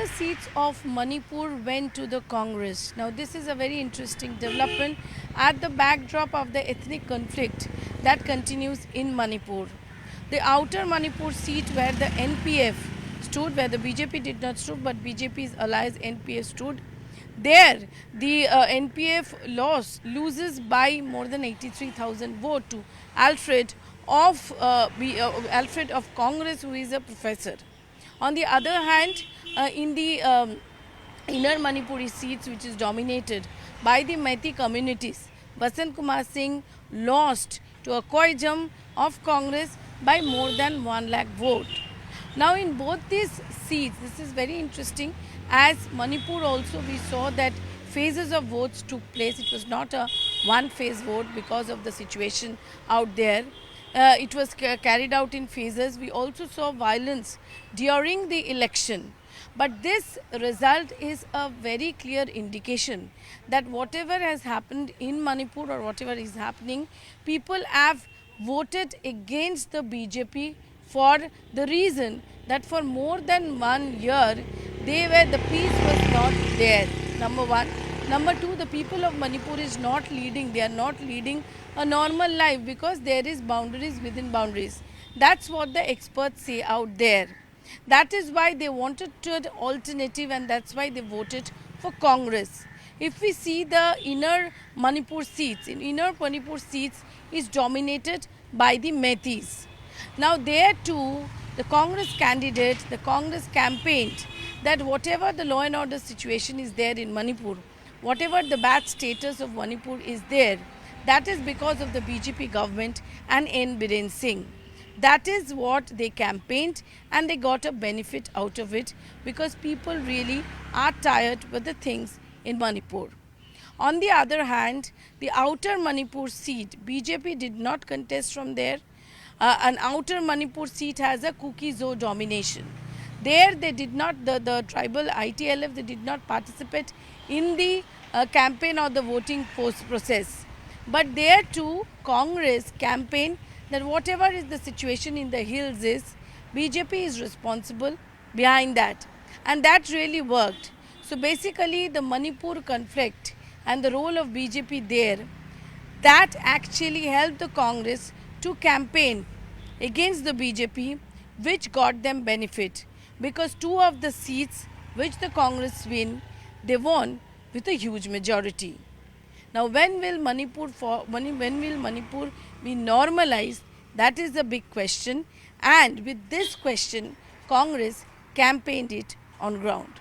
the seats of Manipur went to the Congress. Now, this is a very interesting development at the backdrop of the ethnic conflict that continues in Manipur. The outer Manipur seat where the NPF stood, where the BJP did not stood, but BJP's allies NPF stood. There, the NPF loses by more than 83,000 votes to Alfred of Congress, who is a professor. On the other hand, in the inner Manipuri seats, which is dominated by the Meitei communities, Basant Kumar Singh lost to a Koijam of Congress by more than 1 lakh vote. Now, in both these seats, this is very interesting. As Manipur also, we saw that phases of votes took place. It was not a one phase vote because of the situation out there. It was carried out in phases. We also saw violence during the election. But this result is a very clear indication that whatever has happened in Manipur or whatever is happening, people have voted against the BJP for the reason that for more than 1 year, the peace was not there. Number one. Number two, the people of Manipur is not leading. They are not leading a normal life because there is boundaries within boundaries. That's what the experts say out there. That is why they wanted an alternative, and that's why they voted for Congress. If we see the inner Manipur seats, is dominated by the Meiteis. Now there too, the Congress candidate, the Congress campaigned that whatever the law and order situation is there in Manipur, whatever the bad status of Manipur is there, that is because of the BJP government and N. Biren Singh. That is what they campaigned, and they got a benefit out of it because people really are tired with the things in Manipur. On the other hand, the outer Manipur seat, BJP did not contest from there. An outer Manipur seat has a Kuki-Zo domination. There they did not, the tribal ITLF, they did not participate in the campaign or the voting process. But there too, Congress campaigned that whatever is the situation in the hills is, BJP is responsible behind that. And that really worked. So basically the Manipur conflict and the role of BJP there, that actually helped the Congress to campaign against the BJP, which got them benefit. Because two of the seats which the Congress win, they won with a huge majority. Now, when will Manipur be normalized? That is the big question. And with this question, Congress campaigned it on ground.